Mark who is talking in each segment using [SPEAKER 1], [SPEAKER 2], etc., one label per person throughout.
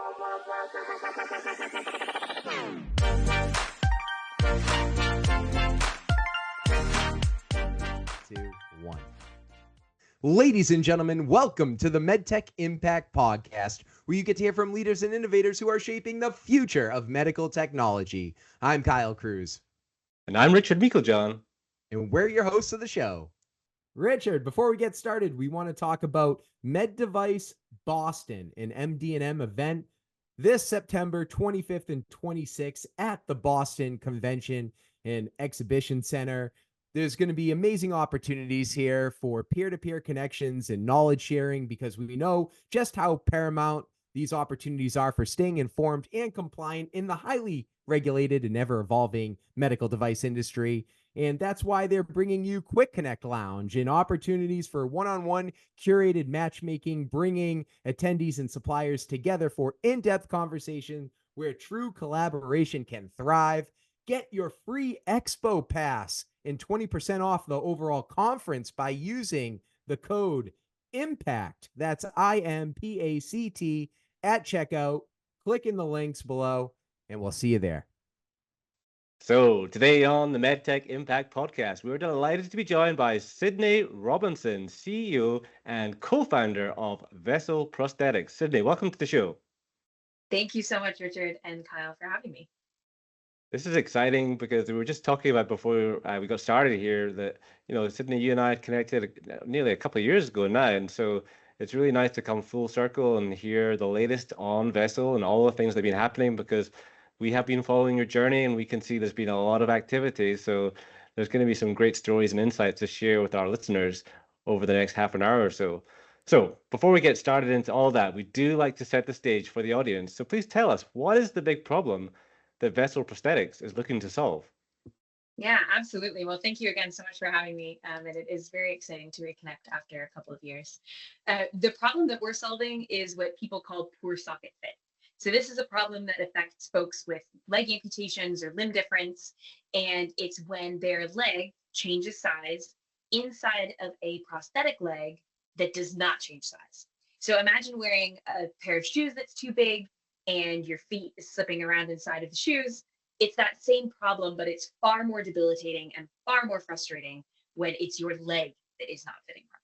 [SPEAKER 1] Two, one. Ladies and gentlemen, welcome to the MedTech Impact Podcast, where you get to hear from leaders and innovators who are shaping the future of medical technology. I'm Kyle Cruz.
[SPEAKER 2] And I'm Richard Meiklejohn.
[SPEAKER 1] And we're your hosts of the show. Richard, before we get started, we want to talk about MedDevice Boston, an MD&M event this September 25th and 26th at the Boston Convention and Exhibition Center. There's going to be amazing opportunities here for peer-to-peer connections and knowledge sharing, because we know just how paramount these opportunities are for staying informed and compliant in the highly regulated and ever-evolving medical device industry. And that's why they're bringing you Quick Connect Lounge and opportunities for one-on-one curated matchmaking, bringing attendees and suppliers together for in-depth conversation where true collaboration can thrive. Get your free Expo Pass and 20% off the overall conference by using the code IMPACT. That's IMPACT at checkout. Click in the links below, and we'll see you there.
[SPEAKER 2] So today on the MedTech Impact Podcast, we're delighted to be joined by Sydney Robinson, CEO and co-founder of Vessl Prosthetics. Sydney, welcome to the show.
[SPEAKER 3] Thank you so much, Richard and Kyle, for having me.
[SPEAKER 2] This is exciting because we were just talking about before we got started here that, Sydney, you and I connected nearly a couple of years ago now. And so it's really nice to come full circle and hear the latest on Vessl and all the things that have been happening, because we have been following your journey and we can see there's been a lot of activity. So there's going to be some great stories and insights to share with our listeners over the next half an hour or so. So before we get started into all that, we do like to set the stage for the audience. So please tell us, what is the big problem that Vessl Prosthetics is looking to solve?
[SPEAKER 3] Yeah, absolutely. Well, thank you again so much for having me. And it is very exciting to reconnect after a couple of years. The problem that we're solving is what people call poor socket fit. So this is a problem that affects folks with leg amputations or limb difference. And it's when their leg changes size inside of a prosthetic leg that does not change size. So imagine wearing a pair of shoes that's too big and your feet is slipping around inside of the shoes. It's that same problem, but it's far more debilitating and far more frustrating when it's your leg that is not fitting properly.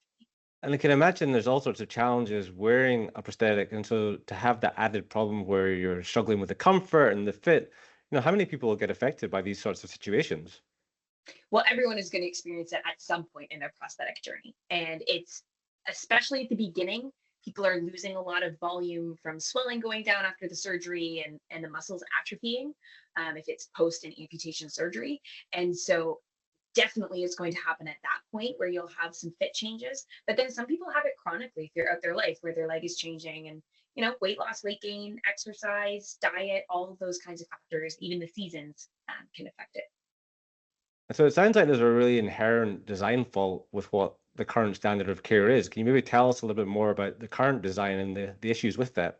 [SPEAKER 2] And I can imagine there's all sorts of challenges wearing a prosthetic. And so to have that added problem where you're struggling with the comfort and the fit, how many people will get affected by these sorts of situations?
[SPEAKER 3] Well, everyone is going to experience it at some point in their prosthetic journey. And it's especially at the beginning. People are losing a lot of volume from swelling going down after the surgery and the muscles atrophying if it's post and amputation surgery. And so definitely it's going to happen at that point where you'll have some fit changes. But then some people have it chronically throughout their life where their leg is changing, and weight loss, weight gain, exercise, diet, all of those kinds of factors, even the seasons can affect it.
[SPEAKER 2] So it sounds like there's a really inherent design fault with what the current standard of care is. Can you maybe tell us a little bit more about the current design and the issues with that?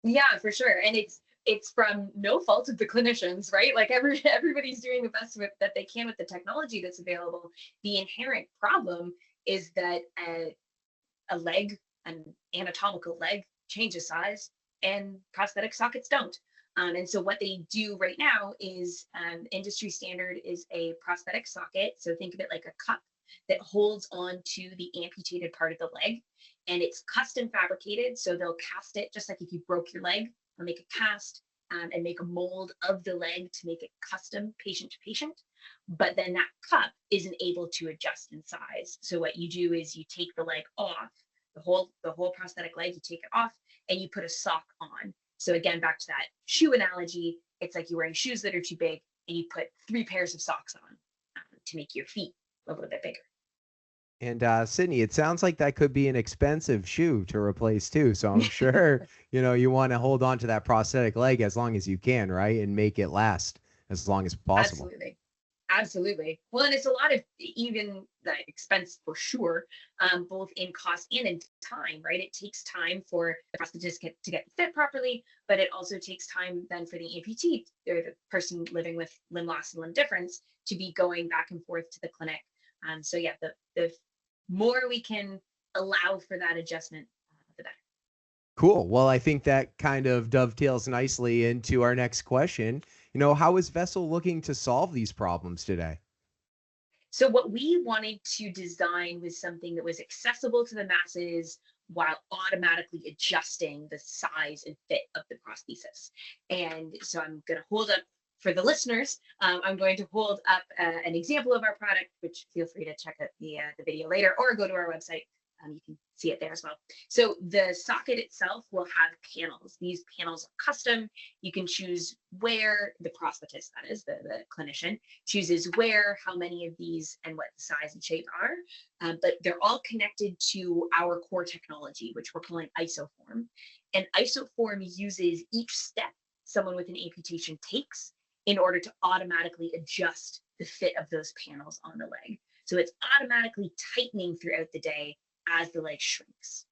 [SPEAKER 3] Yeah, for sure. And it's from no fault of the clinicians, right? Like everybody's doing the best that they can with the technology that's available. The inherent problem is that a leg, an anatomical leg, changes size and prosthetic sockets don't. And so what they do right now is industry standard is a prosthetic socket. So think of it like a cup that holds on to the amputated part of the leg, and it's custom fabricated. So they'll cast it just like if you broke your leg, they'll make a cast and make a mold of the leg to make it custom patient to patient. But then that cup isn't able to adjust in size. So what you do is you take the leg off, the whole prosthetic leg, you take it off and you put a sock on. So again, back to that shoe analogy, it's like you're wearing shoes that are too big and you put 3 pairs of socks on to make your feet a little bit bigger.
[SPEAKER 1] And Sydney, it sounds like that could be an expensive shoe to replace too. So I'm sure, you want to hold on to that prosthetic leg as long as you can, right? And make it last as long as possible.
[SPEAKER 3] Absolutely. Well, and it's a lot of even the expense for sure, both in cost and in time, right? It takes time for the prosthetist to get fit properly, but it also takes time then for the amputee or the person living with limb loss and limb difference to be going back and forth to the clinic. So yeah, the more we can allow for that adjustment, the better.
[SPEAKER 1] Cool. Well, I think that kind of dovetails nicely into our next question. How is Vessl looking to solve these problems today?
[SPEAKER 3] So what we wanted to design was something that was accessible to the masses while automatically adjusting the size and fit of the prosthesis. And so I'm going to hold up for the listeners. I'm going to hold up an example of our product, which feel free to check out the video later or go to our website. You can see it there as well. So the socket itself will have panels. These panels are custom. You can choose where the prosthetist, that is the clinician, chooses where, how many of these, and what the size and shape are. But they're all connected to our core technology, which we're calling isoform. And isoform uses each step someone with an amputation takes in order to automatically adjust the fit of those panels on the leg. So it's automatically tightening throughout the day as the leg shrinks.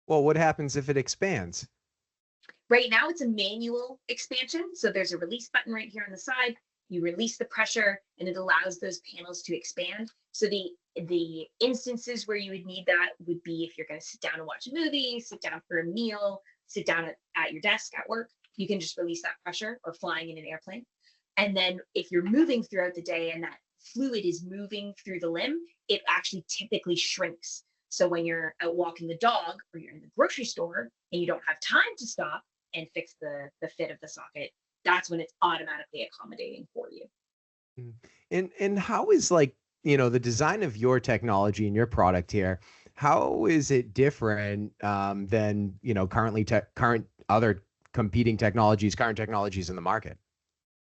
[SPEAKER 1] Well, what happens if it expands?
[SPEAKER 3] Right now it's a manual expansion. So there's a release button right here on the side. You release the pressure and it allows those panels to expand. So the instances where you would need that would be if you're going to sit down and watch a movie, sit down for a meal, sit down at your desk at work. You can just release that pressure, or flying in an airplane. And then if you're moving throughout the day and that fluid is moving through the limb, it actually typically shrinks. So when you're out walking the dog or you're in the grocery store and you don't have time to stop and fix the fit of the socket, that's when it's automatically accommodating for you.
[SPEAKER 1] And how is the design of your technology and your product here, how is it different than, current other competing technologies, current technologies in the market?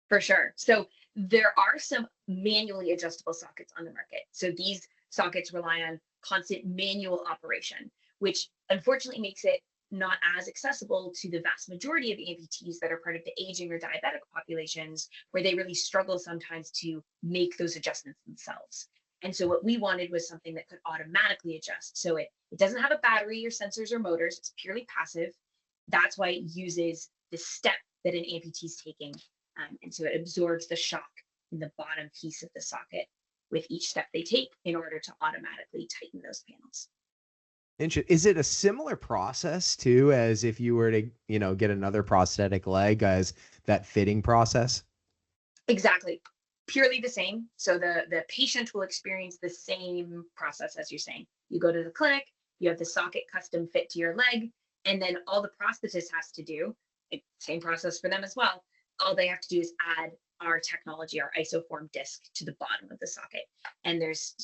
[SPEAKER 3] For sure. So there are some manually adjustable sockets on the market. So these sockets rely on constant manual operation, which unfortunately makes it not as accessible to the vast majority of amputees that are part of the aging or diabetic populations, where they really struggle sometimes to make those adjustments themselves. And so what we wanted was something that could automatically adjust. So it doesn't have a battery or sensors or motors. It's purely passive. That's why it uses the step that an amputee is taking. And so it absorbs the shock in the bottom piece of the socket with each step they take in order to automatically tighten those panels.
[SPEAKER 1] Is it a similar process too, as if you were to, get another prosthetic leg, as that fitting process?
[SPEAKER 3] Exactly. Purely the same. So the patient will experience the same process as you're saying. You go to the clinic, you have the socket custom fit to your leg, and then all the prosthetist has to do, same process for them as well. All they have to do is add our technology, our isoform disc, to the bottom of the socket. And there's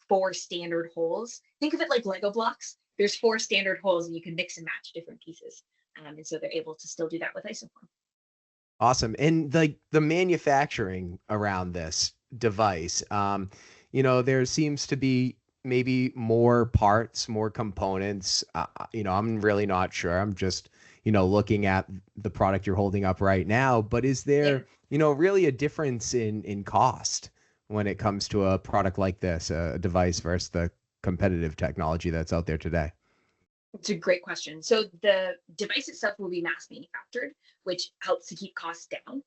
[SPEAKER 3] 4 standard holes. Think of it like Lego blocks. There's 4 standard holes and you can mix and match different pieces. And so they're able to still do that with isoform.
[SPEAKER 1] Awesome. And the manufacturing around this device, there seems to be maybe more parts, more components. I'm really not sure. I'm just, looking at the product you're holding up right now. But is there, really a difference in cost when it comes to a product like this, a device versus the competitive technology that's out there today?
[SPEAKER 3] It's a great question. So the device itself will be mass manufactured, which helps to keep costs down.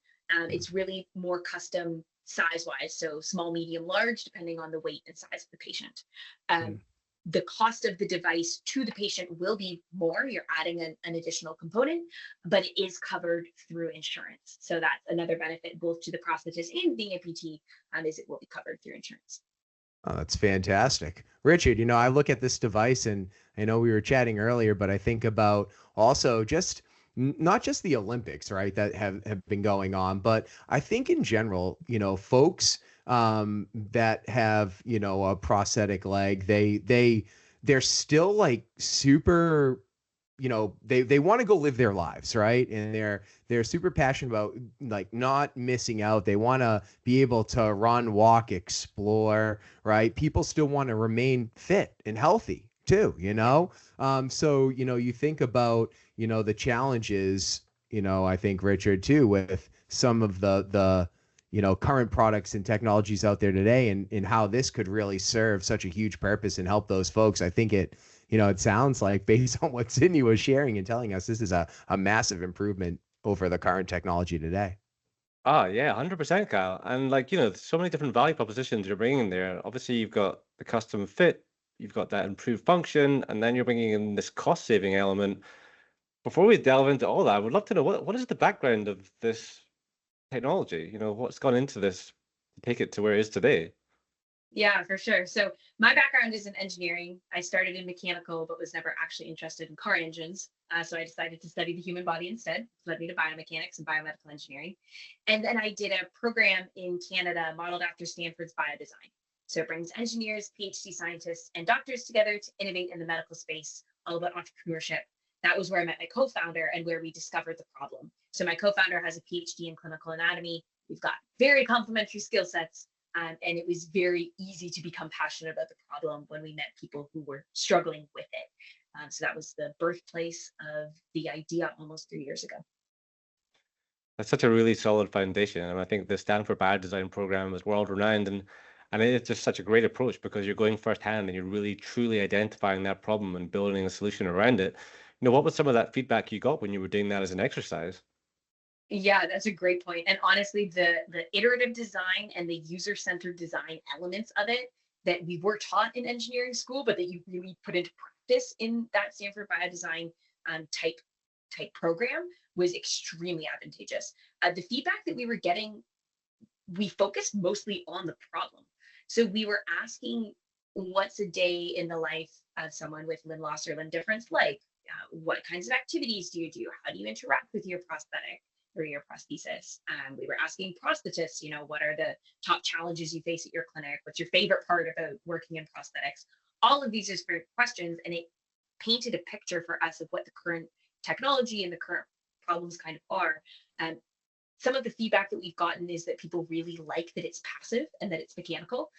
[SPEAKER 3] It's really more custom size-wise, so small, medium, large, depending on the weight and size of the patient. The cost of the device to the patient will be more. You're adding an additional component, but it is covered through insurance. So that's another benefit both to the prosthetist and the amputee, is it will be covered through insurance.
[SPEAKER 1] Oh, that's fantastic. Richard, I look at this device and I know we were chatting earlier, but I think about also just not just the Olympics, right, that have been going on, but I think in general, folks that have, a prosthetic leg, they're still like super, they want to go live their lives, right? And they're super passionate about like not missing out. They want to be able to run, walk, explore, right? People still want to remain fit and healthy too, so, you think about, the challenges, I think, Richard, too, with some of the current products and technologies out there today, and how this could really serve such a huge purpose and help those folks. I think it sounds like, based on what Sydney was sharing and telling us, this is a massive improvement over the current technology today.
[SPEAKER 2] Oh, yeah, 100%, Kyle. And so many different value propositions you're bringing there. Obviously, you've got the custom fit. you've got that improved function, and then you're bringing in this cost-saving element. Before we delve into all that, I would love to know what is the background of this technology? What's gone into this to take it to where it is today?
[SPEAKER 3] Yeah, for sure. So my background is in engineering. I started in mechanical, but was never actually interested in car engines. So I decided to study the human body instead, which led me to biomechanics and biomedical engineering. And then I did a program in Canada modeled after Stanford's biodesign. So it brings engineers, PhD scientists, and doctors together to innovate in the medical space, all about entrepreneurship. That was where I met my co-founder and where we discovered the problem. So my co-founder has a PhD in clinical anatomy. We've got very complementary skill sets. And it was very easy to become passionate about the problem when we met people who were struggling with it. So that was the birthplace of the idea almost 3 years ago.
[SPEAKER 2] That's such a really solid foundation, and I think the Stanford Biodesign program is world renowned, and it's just such a great approach because you're going firsthand and you're really truly identifying that problem and building a solution around it. What was some of that feedback you got when you were doing that as an exercise?
[SPEAKER 3] Yeah, that's a great point. And honestly, the iterative design and the user-centered design elements of it that we were taught in engineering school, but that you really put into practice in that Stanford Biodesign type program was extremely advantageous. The feedback that we were getting, we focused mostly on the problem. So we were asking, what's a day in the life of someone with limb loss or limb difference like? What kinds of activities do you do? How do you interact with your prosthetic or your prosthesis? We were asking prosthetists, what are the top challenges you face at your clinic? What's your favorite part about working in prosthetics? All of these are great questions, and it painted a picture for us of what the current technology and the current problems kind of are. Some of the feedback that we've gotten is that people really like that it's passive and that it's mechanical.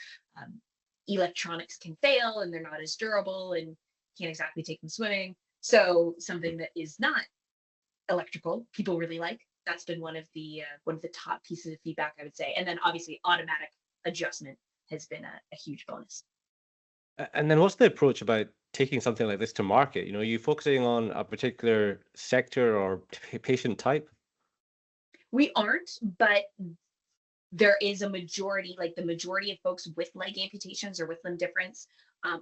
[SPEAKER 3] Electronics can fail and they're not as durable and can't exactly take them swimming. So something that is not electrical, people really like. That's been one of the top pieces of feedback, I would say. And then obviously automatic adjustment has been a huge bonus.
[SPEAKER 2] And then what's the approach about taking something like this to market? Are you focusing on a particular sector or patient type?
[SPEAKER 3] We aren't, but there is a majority, like the majority of folks with leg amputations or with limb difference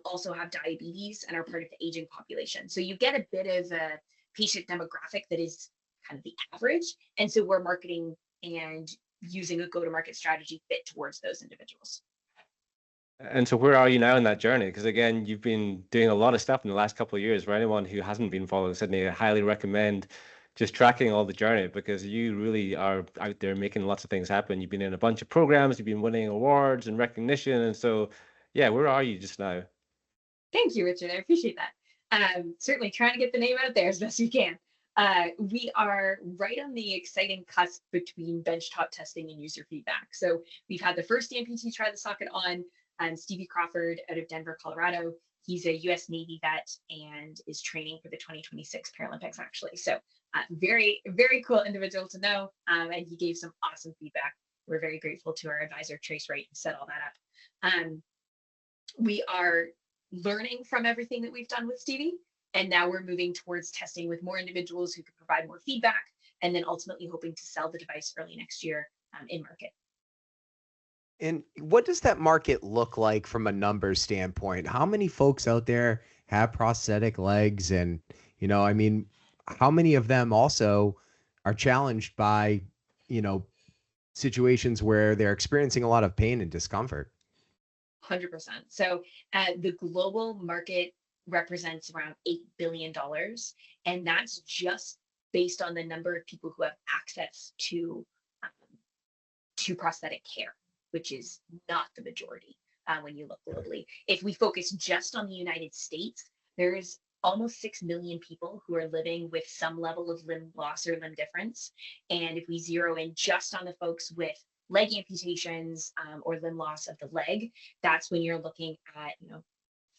[SPEAKER 3] also have diabetes and are part of the aging population. So you get a bit of a patient demographic that is kind of the average. And so we're marketing and using a go-to-market strategy fit towards those individuals.
[SPEAKER 2] And so where are you now in that journey? Because again, you've been doing a lot of stuff in the last couple of years. For anyone who hasn't been following Sydney, I highly recommend just tracking all the journey because you really are out there making lots of things happen. You've been in a bunch of programs, you've been winning awards and recognition. And so, yeah, where are you just now?
[SPEAKER 3] Thank you, Richard. I appreciate that. Certainly trying to get the name out there as best we can. We are right on the exciting cusp between benchtop testing and user feedback. So we've had the first amputee try the socket on, Stevie Crawford out of Denver, Colorado. He's a US Navy vet and is training for the 2026 Paralympics, actually. So very, very cool individual to know. And he gave some awesome feedback. We're very grateful to our advisor, Trace Wright, who set all that up. We are learning from everything that we've done with Stevie. And now we're moving towards testing with more individuals who can provide more feedback, and then ultimately hoping to sell the device early next year in market.
[SPEAKER 1] And what does that market look like from a numbers standpoint? How many folks out there have prosthetic legs? And, how many of them also are challenged by, situations where they're experiencing a lot of pain and discomfort?
[SPEAKER 3] 100%. So the global market represents around $8 billion. And that's just based on the number of people who have access to prosthetic care, which is not the majority when you look globally. If we focus just on the United States, there's almost 6 million people who are living with some level of limb loss or limb difference. And if we zero in just on the folks with leg amputations or limb loss of the leg, that's when you're looking at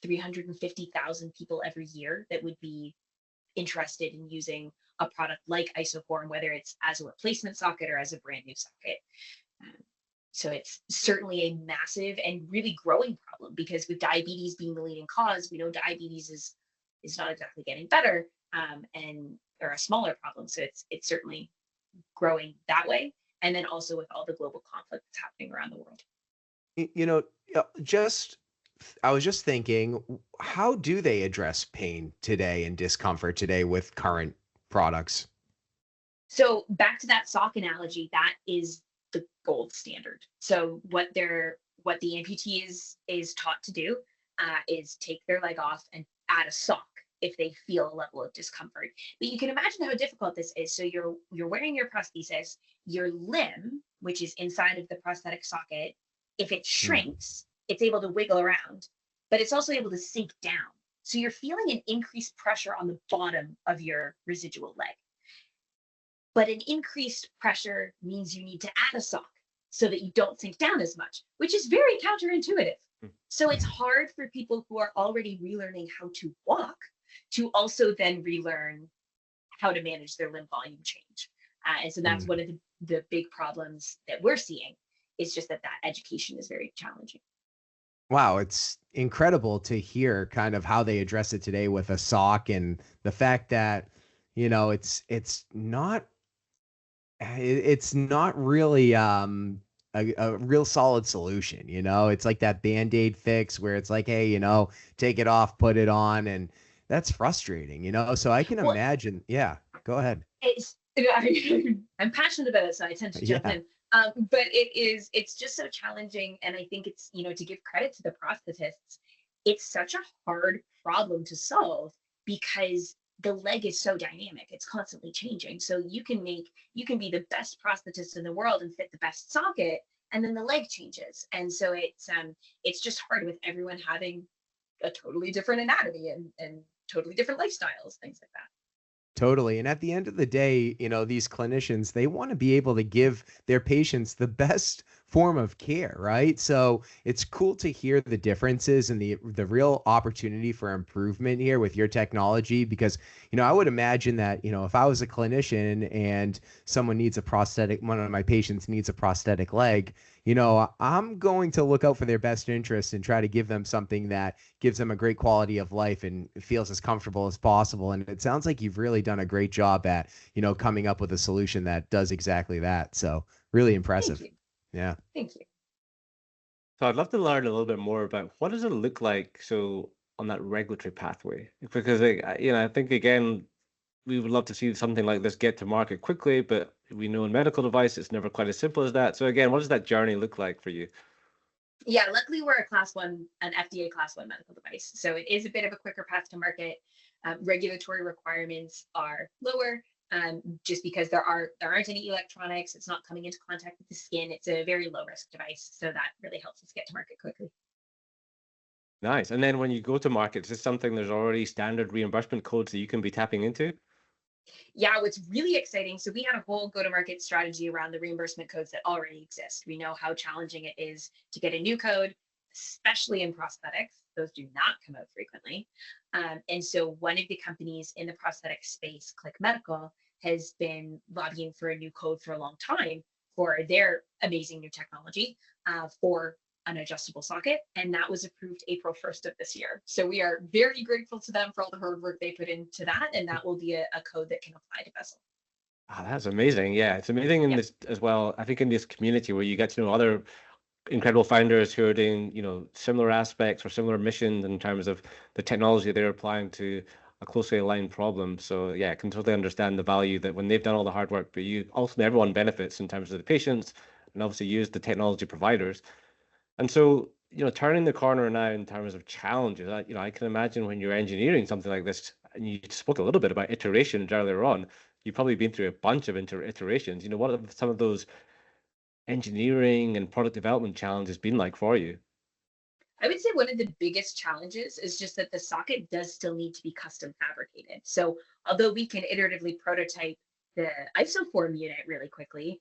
[SPEAKER 3] 350,000 people every year that would be interested in using a product like isoform, whether it's as a replacement socket or as a brand new socket. So it's certainly a massive and really growing problem, because with diabetes being the leading cause, we know diabetes is not exactly getting better or a smaller problem. So it's certainly growing that way. And then also with all the global conflict that's happening around the world.
[SPEAKER 1] Just thinking, how do they address pain today and discomfort today with current products?
[SPEAKER 3] So back to that sock analogy, that is the gold standard. So what the amputee is taught to do is take their leg off and add a sock if they feel a level of discomfort. But you can imagine how difficult this is. So you're wearing your prosthesis, your limb, which is inside of the prosthetic socket, if it shrinks, it's able to wiggle around, but it's also able to sink down. So you're feeling an increased pressure on the bottom of your residual leg. But an increased pressure means you need to add a sock so that you don't sink down as much, which is very counterintuitive. So it's hard for people who are already relearning how to walk to also then relearn how to manage their limb volume change. And so that's one of the big problems that we're seeing, is just that education is very challenging.
[SPEAKER 1] Wow, it's incredible to hear kind of how they address it today with a sock, and the fact that, it's not really a real solid solution. It's like that Band-Aid fix where it's like, hey, take it off, put it on, and that's frustrating. So I can imagine. Yeah, go ahead.
[SPEAKER 3] I'm passionate about it, so I tend to jump in. But it's just so challenging. And I think it's, to give credit to the prosthetists, it's such a hard problem to solve because the leg is so dynamic. It's constantly changing. So you can be the best prosthetist in the world and fit the best socket, and then the leg changes. And so it's just hard with everyone having a totally different anatomy and totally different lifestyles, things like that.
[SPEAKER 1] Totally. And at the end of the day, these clinicians, they want to be able to give their patients the best form of care, right? So it's cool to hear the differences and the real opportunity for improvement here with your technology, because, I would imagine that, if I was a clinician and someone needs a prosthetic, one of my patients needs a prosthetic leg, I'm going to look out for their best interest and try to give them something that gives them a great quality of life and feels as comfortable as possible. And it sounds like you've really done a great job at, coming up with a solution that does exactly that. So really impressive.
[SPEAKER 3] Thank you.
[SPEAKER 1] Yeah.
[SPEAKER 3] Thank you.
[SPEAKER 2] So I'd love to learn a little bit more about what does it look like on that regulatory pathway, because I think again we would love to see something like this get to market quickly, but we know in medical device it's never quite as simple as that. So again, what does that journey look like for you?
[SPEAKER 3] Yeah, luckily we're an FDA class 1 medical device. So it is a bit of a quicker path to market. Regulatory requirements are lower just because there aren't any electronics. It's not coming into contact with the skin. It's a very low risk device. So that really helps us get to market quickly.
[SPEAKER 2] Nice. And then when you go to market, is this something there's already standard reimbursement codes that you can be tapping into?
[SPEAKER 3] Yeah, what's really exciting, so we had a whole go-to-market strategy around the reimbursement codes that already exist. We know how challenging it is to get a new code, especially in prosthetics. Those do not come out frequently. And so one of the companies in the prosthetic space, Click Medical, has been lobbying for a new code for a long time for their amazing new technology for an adjustable socket, and that was approved April 1st of this year. So we are very grateful to them for all the hard work they put into that, and that will be a code that can apply to Vessl.
[SPEAKER 2] Oh, that's amazing. Yeah, it's amazing in this as well. I think in this community where you get to know other incredible founders who are doing, similar aspects or similar missions in terms of the technology they're applying to a closely aligned problem. So yeah, I can totally understand the value that when they've done all the hard work, but ultimately everyone benefits in terms of the patients and obviously use the technology providers. And so, turning the corner now in terms of challenges, I can imagine when you're engineering something like this, and you spoke a little bit about iterations earlier on, you've probably been through a bunch of iterations. What have some of those engineering and product development challenges been like for you?
[SPEAKER 3] I would say one of the biggest challenges is just that the socket does still need to be custom fabricated. So although we can iteratively prototype the isoform unit really quickly,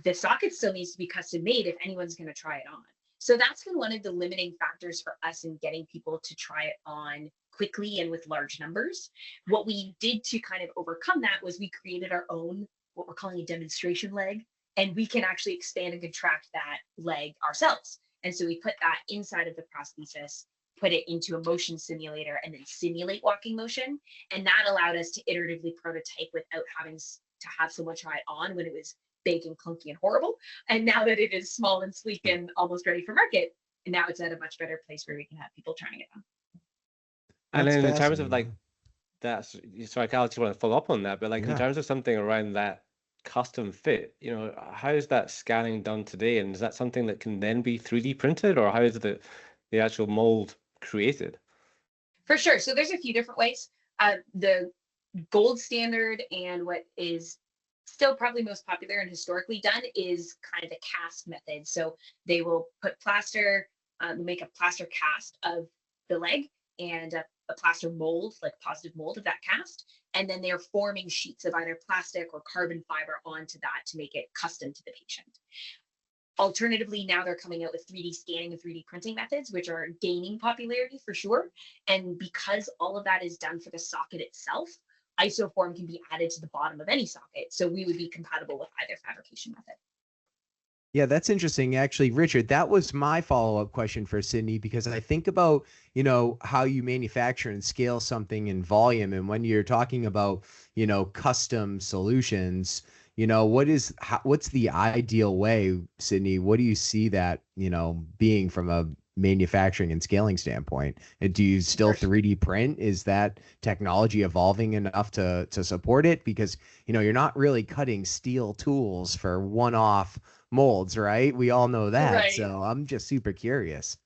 [SPEAKER 3] the socket still needs to be custom made if anyone's going to try it on. So that's been one of the limiting factors for us in getting people to try it on quickly and with large numbers. What we did to kind of overcome that was we created our own, what we're calling a demonstration leg, and we can actually expand and contract that leg ourselves. And so we put that inside of the prosthesis, put it into a motion simulator, and then simulate walking motion. And that allowed us to iteratively prototype without having to have someone try it on when it was big and clunky and horrible. And now that it is small and sleek and almost ready for market, And now it's at a much better place where we can have people trying it on.
[SPEAKER 2] And
[SPEAKER 1] That's
[SPEAKER 2] then in terms of
[SPEAKER 1] fascinating.
[SPEAKER 2] that's so I just want to follow up on that, but in
[SPEAKER 1] Yeah.
[SPEAKER 2] terms of something around that custom fit, how is that scanning done today? And is that something that can then be 3D printed, or how is the actual mold created?
[SPEAKER 3] For sure. So there's a few different ways. The gold standard and what is still probably most popular and historically done is kind of the cast method. So they will put plaster, make a plaster cast of the leg and a plaster mold, like positive mold of that cast. And then they're forming sheets of either plastic or carbon fiber onto that to make it custom to the patient. Alternatively, now they're coming out with 3D scanning and 3D printing methods, which are gaining popularity for sure. And because all of that is done for the socket itself, isoform can be added to the bottom of any socket. So we would be compatible with either fabrication method.
[SPEAKER 1] Yeah, that's interesting. Actually, Richard, that was my follow-up question for Sydney, because I think about, how you manufacture and scale something in volume. And when you're talking about, custom solutions, what's the ideal way, Sydney? What do you see that, being from a manufacturing and scaling standpoint? And do you still 3D print? Is that technology evolving enough to support it? Because, you're not really cutting steel tools for one-off molds, right? We all know that.
[SPEAKER 3] Right.
[SPEAKER 1] So I'm just super curious.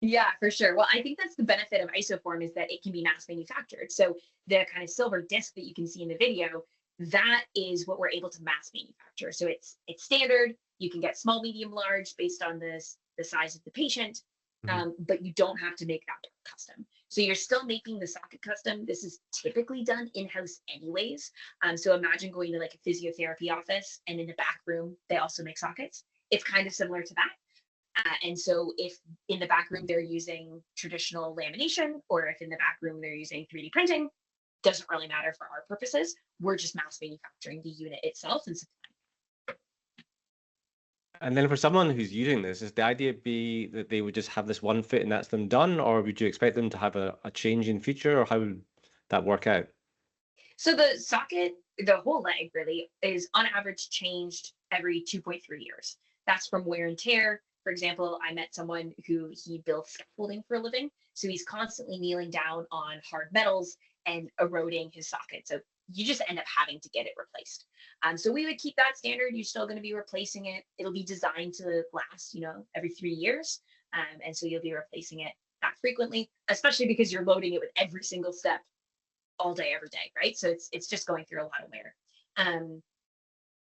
[SPEAKER 3] Yeah, for sure. Well, I think that's the benefit of isoform, is that it can be mass manufactured. So the kind of silver disc that you can see in the video, that is what we're able to mass manufacture. So it's standard. You can get small, medium, large based on the size of the patient, but you don't have to make that custom. So you're still making the socket custom. This is typically done in-house anyways. So imagine going to like a physiotherapy office and in the back room, they also make sockets. It's kind of similar to that. And so if in the back room they're using traditional lamination, or if in the back room they're using 3D printing, doesn't really matter for our purposes. We're just mass manufacturing the unit itself and supplying.
[SPEAKER 2] And then for someone who's using this, is the idea be that they would just have this one fit and that's them done, or would you expect them to have a change in feature, or how would that work out?
[SPEAKER 3] So the socket, the whole leg really, is on average changed every 2.3 years. That's from wear and tear. For example, I met someone who he builds scaffolding for a living. So he's constantly kneeling down on hard metals and eroding his socket. So you just end up having to get it replaced. So we would keep that standard. You're still going to be replacing it. It'll be designed to last, every 3 years. And so you'll be replacing it that frequently, especially because you're loading it with every single step all day, every day, right? So it's just going through a lot of wear.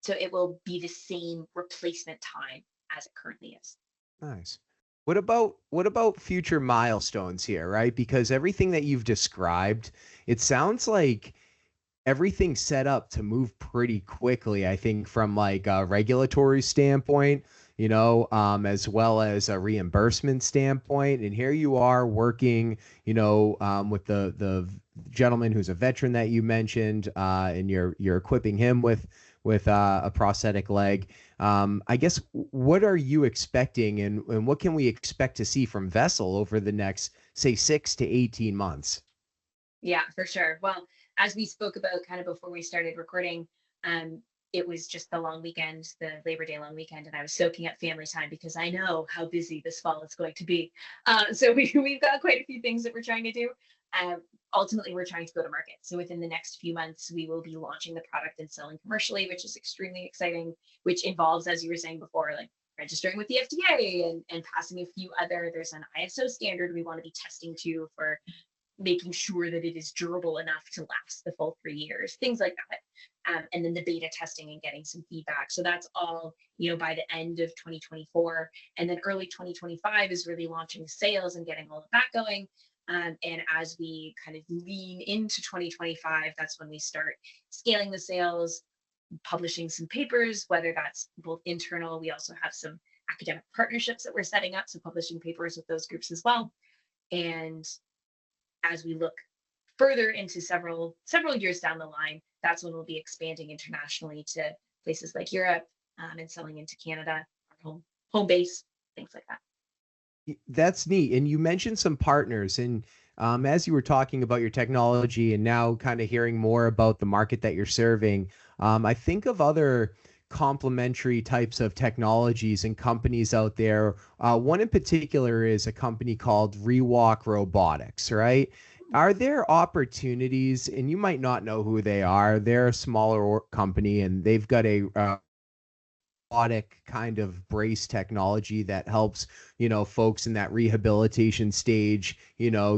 [SPEAKER 3] So it will be the same replacement time as it currently is.
[SPEAKER 1] Nice. What about future milestones here, right? Because everything that you've described, it sounds like everything's set up to move pretty quickly, I think, from like a regulatory standpoint, as well as a reimbursement standpoint. And here you are working, with the gentleman who's a veteran that you mentioned, and you're equipping him with a prosthetic leg. I guess, what are you expecting, and what can we expect to see from Vessl over the next, say, 6 to 18 months?
[SPEAKER 3] Yeah, for sure. Well, as we spoke about kind of before we started recording, it was just the long weekend, the Labor Day long weekend, and I was soaking up family time because I know how busy this fall is going to be. So we've got quite a few things that we're trying to do. Ultimately, we're trying to go to market. So within the next few months, we will be launching the product and selling commercially, which is extremely exciting, which involves, as you were saying before, like registering with the FDA and passing a few other, there's an ISO standard we want to be testing to for making sure that it is durable enough to last the full 3 years, things like that. And then the beta testing and getting some feedback. So that's all, by the end of 2024. And then early 2025 is really launching sales and getting all of that going. And as we kind of lean into 2025, that's when we start scaling the sales, publishing some papers, whether that's both internal. We also have some academic partnerships that we're setting up, so publishing papers with those groups as well. And as we look further into several years down the line, that's when we'll be expanding internationally to places like Europe, and selling into Canada, our home base, things like that.
[SPEAKER 1] That's neat. And you mentioned some partners, and as you were talking about your technology and now kind of hearing more about the market that you're serving, I think of other complementary types of technologies and companies out there. One in particular is a company called Rewalk Robotics, right? Are there opportunities, and you might not know who they are, they're a smaller company and they've got a robotic kind of brace technology that helps, folks in that rehabilitation stage,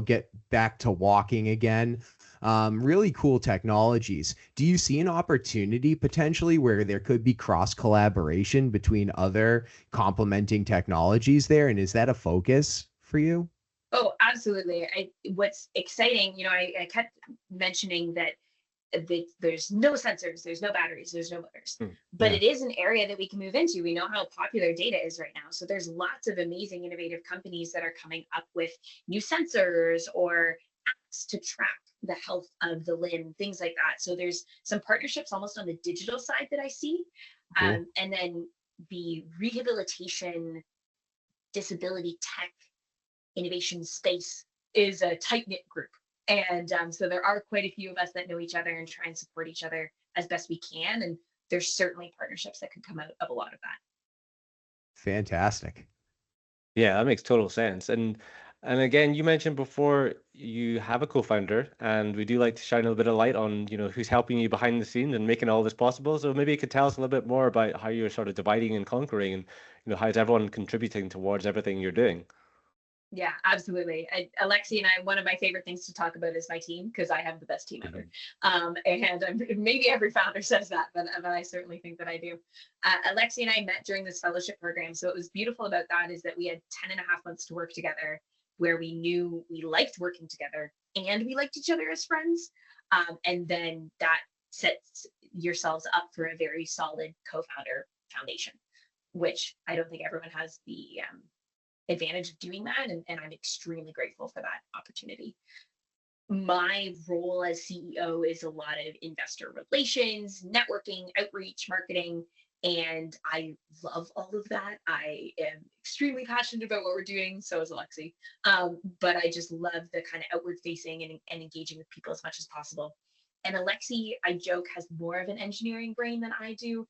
[SPEAKER 1] get back to walking again. Really cool technologies. Do you see an opportunity potentially where there could be cross collaboration between other complementing technologies there? And is that a focus for you?
[SPEAKER 3] Oh, absolutely. What's exciting, I kept mentioning that there's no sensors, there's no batteries, there's no motors, but
[SPEAKER 1] Yeah.
[SPEAKER 3] it is an area that we can move into. We know how popular data is right now. So there's lots of amazing, innovative companies that are coming up with new sensors or apps to track the health of the limb, things like that. So there's some partnerships almost on the digital side that I see.
[SPEAKER 1] Cool.
[SPEAKER 3] And then the rehabilitation, disability tech, innovation space is a tight knit group. And so there are quite a few of us that know each other and try and support each other as best we can. And there's certainly partnerships that could come out of a lot of that.
[SPEAKER 1] Fantastic.
[SPEAKER 2] Yeah, that makes total sense. And again, you mentioned before you have a co-founder, and we do like to shine a little bit of light on, who's helping you behind the scenes and making all this possible. So maybe you could tell us a little bit more about how you're sort of dividing and conquering, and how's everyone contributing towards everything you're doing.
[SPEAKER 3] Yeah, absolutely. Alexi and I, one of my favorite things to talk about is my team, because I have the best team ever. And maybe every founder says that, but I certainly think that I do. Alexi and I met during this fellowship program. So what was beautiful about that is that we had 10.5 months to work together, where we knew we liked working together and we liked each other as friends. And then that sets yourselves up for a very solid co-founder foundation, which I don't think everyone has the advantage of doing that. And I'm extremely grateful for that opportunity. My role as CEO is a lot of investor relations, networking, outreach, marketing, and I love all of that. I am extremely passionate about what we're doing, so is Alexi. But I just love the kind of outward facing and engaging with people as much as possible. And Alexi, I joke, has more of an engineering brain than I do.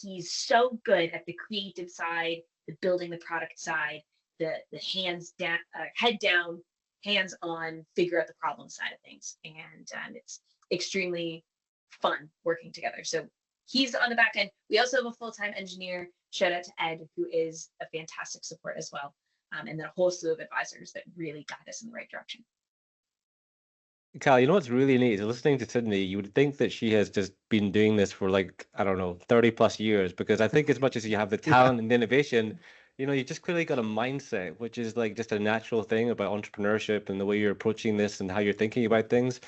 [SPEAKER 3] He's so good at the creative side, the building the product side, the hands down, head down, hands on, figure out the problem side of things. And it's extremely fun working together. So he's on the back end. We also have a full-time engineer. Shout out to Ed, who is a fantastic support as well. And then a whole slew of advisors that really guide us in the right direction.
[SPEAKER 2] Cal, what's really neat is listening to Sydney, you would think that she has just been doing this for like, I don't know, 30 plus years, because I think as much as you have the talent and innovation, you just clearly got a mindset, which is like just a natural thing about entrepreneurship and the way you're approaching this and how you're thinking about things.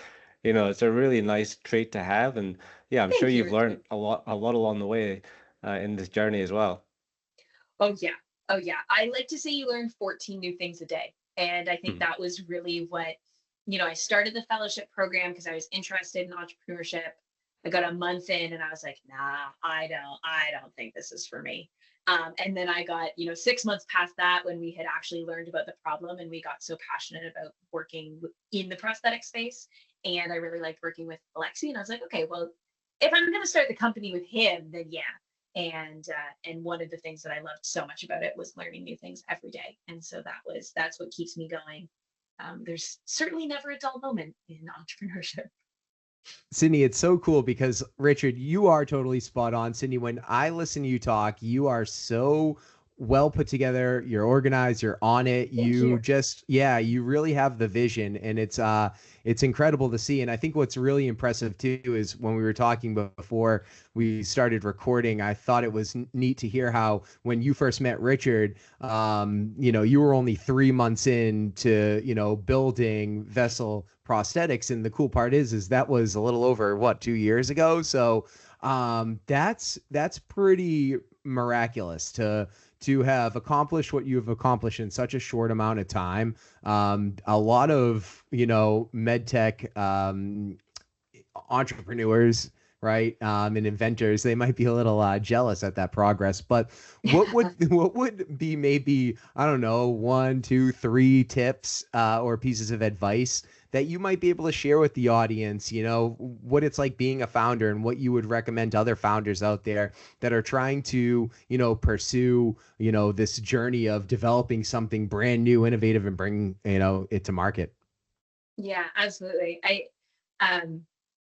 [SPEAKER 2] It's a really nice trait to have. And yeah, I'm sure
[SPEAKER 3] Thank you,
[SPEAKER 2] you've learned
[SPEAKER 3] Richard.
[SPEAKER 2] a lot along the way in this journey as well.
[SPEAKER 3] Oh yeah. Oh yeah. I like to say you learn 14 new things a day. And I think that was really what, I started the fellowship program because I was interested in entrepreneurship. I got a month in and I was like, nah, I don't think this is for me. And then I got, 6 months past that when we had actually learned about the problem and we got so passionate about working in the prosthetic space. And I really liked working with Alexi. And I was like, okay, well, if I'm going to start the company with him, then yeah. And one of the things that I loved so much about it was learning new things every day. And so that's what keeps me going. There's certainly never a dull moment in entrepreneurship.
[SPEAKER 1] Sydney, it's so cool because Richard, you are totally spot on. Sydney, when I listen to you talk, you are so well put together. You're organized. You're on it. You really have the vision, and it's incredible to see. And I think what's really impressive too is when we were talking before we started recording, I thought it was neat to hear how when you first met Richard, you were only 3 months into, building Vessl Prosthetics. And the cool part is that was a little over 2 years ago. So that's pretty miraculous to have accomplished what you've accomplished in such a short amount of time. A lot of, med tech entrepreneurs, right, and inventors, they might be a little jealous at that progress. But what would be maybe, I don't know, 1, 2, 3 tips or pieces of advice that you might be able to share with the audience, you know, what it's like being a founder and what you would recommend to other founders out there that are trying to, you know, pursue, you know, this journey of developing something brand new, innovative, and bring, you know, it to market?
[SPEAKER 3] Yeah, absolutely.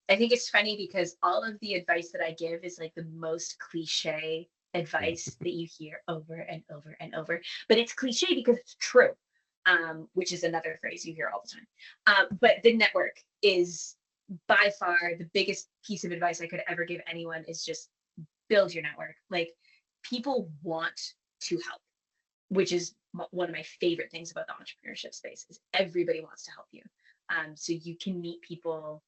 [SPEAKER 3] I think it's funny because all of the advice that I give is like the most cliche advice that you hear over and over and over, but it's cliche because it's true, which is another phrase you hear all the time. But the network is by far the biggest piece of advice I could ever give anyone is just build your network. Like people want to help, which is one of my favorite things about the entrepreneurship space is everybody wants to help you. So you can meet people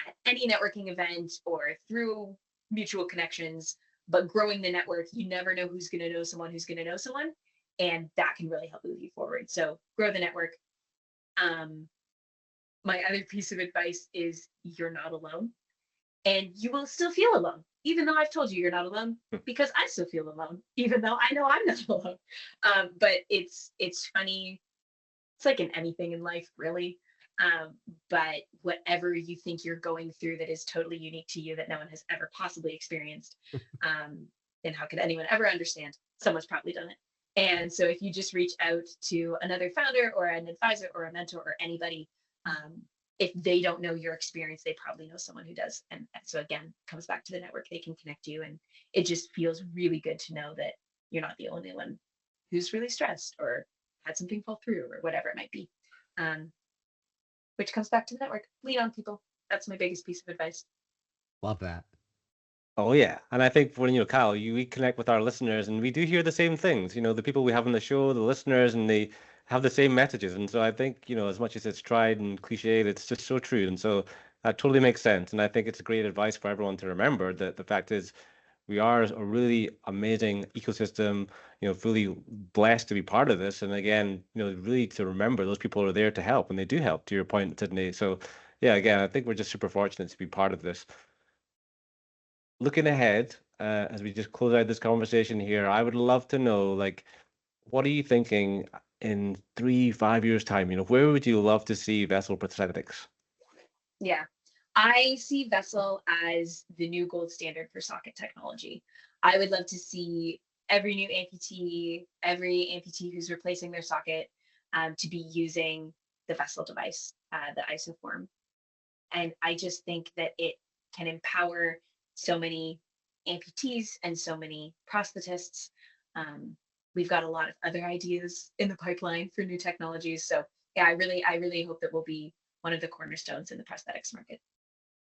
[SPEAKER 3] at any networking event or through mutual connections, but growing the network, you never know who's going to know someone who's going to know someone, and that can really help move you forward. So grow the network. My other piece of advice is you're not alone, and you will still feel alone, even though I've told you you're not alone, because I still feel alone, even though I know I'm not alone. But it's funny. It's like in anything in life, really. But whatever you think you're going through that is totally unique to you that no one has ever possibly experienced, then how could anyone ever understand? Someone's probably done it. And so if you just reach out to another founder or an advisor or a mentor or anybody, if they don't know your experience, they probably know someone who does. And so again, comes back to the network, they can connect you. And it just feels really good to know that you're not the only one who's really stressed or had something fall through or whatever it might be. Which comes back to the network. Lean on people. That's my biggest piece of advice.
[SPEAKER 1] Love that.
[SPEAKER 2] Oh yeah, and I think when Kyle, we connect with our listeners, and we do hear the same things. The people we have on the show, the listeners, and they have the same messages. And so I think as much as it's tried and cliched, it's just so true. And so that totally makes sense. And I think it's a great advice for everyone to remember that the fact is we are a really amazing ecosystem. Fully blessed to be part of this. And again, really to remember those people are there to help, and they do help. To your point, Sydney. So yeah, again, I think we're just super fortunate to be part of this. Looking ahead, as we just close out this conversation here, I would love to know, like, what are you thinking in 3-5 years time? Where would you love to see Vessl Prosthetics?
[SPEAKER 3] Yeah, I see Vessl as the new gold standard for socket technology. I would love to see every new amputee who's replacing their socket to be using the Vessl device, the isoform. And I just think that it can empower so many amputees and so many prosthetists. We've got a lot of other ideas in the pipeline for new technologies. So yeah, I really hope that we'll be one of the cornerstones in the prosthetics market.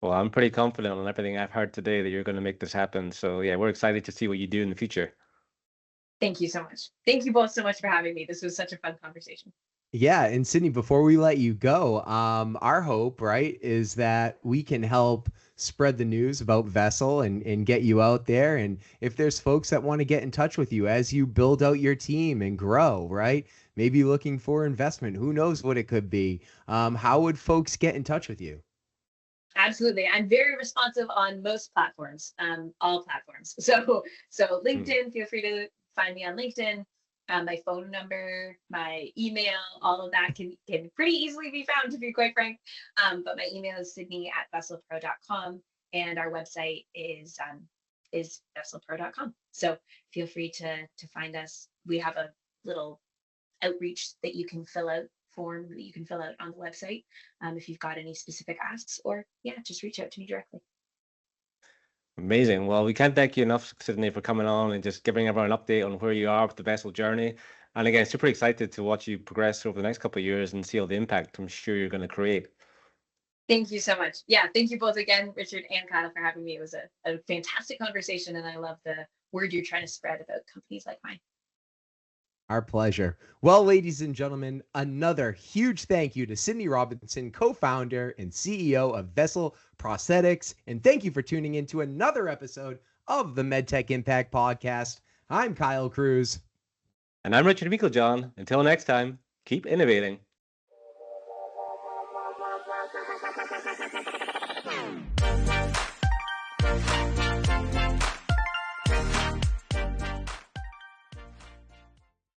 [SPEAKER 2] Well, I'm pretty confident on everything I've heard today that you're going to make this happen. So yeah, we're excited to see what you do in the future.
[SPEAKER 3] Thank you so much. Thank you both so much for having me. This was such a fun conversation.
[SPEAKER 1] Yeah, and Sydney, before we let you go, our hope, right, is that we can help spread the news about Vessl and get you out there. And if there's folks that want to get in touch with you as you build out your team and grow, right, maybe looking for investment, who knows what it could be, how would folks get in touch with you?
[SPEAKER 3] Absolutely. I'm very responsive on most platforms, all platforms. So LinkedIn, feel free to find me on LinkedIn. My phone number, my email, all of that can pretty easily be found, to be quite frank. But my email is sydney@vesslpro.com, and our website is vesslpro.com. So feel free to find us. We have a little outreach that you can fill out, form that you can fill out on the website if you've got any specific asks, or just reach out to me directly.
[SPEAKER 2] Amazing. Well, we can't thank you enough, Sydney, for coming on and just giving everyone an update on where you are with the Vessl journey. And again, super excited to watch you progress over the next couple of years and see all the impact I'm sure you're going to create.
[SPEAKER 3] Thank you so much. Yeah, thank you both again, Richard and Kyle, for having me. It was a fantastic conversation, and I love the word you're trying to spread about companies like mine.
[SPEAKER 1] Our pleasure. Well, ladies and gentlemen, another huge thank you to Sydney Robinson, co-founder and CEO of Vessl Prosthetics. And thank you for tuning in to another episode of the MedTech Impact Podcast. I'm Kyle Cruz.
[SPEAKER 2] And I'm Richard Meiklejohn. Until next time, keep innovating.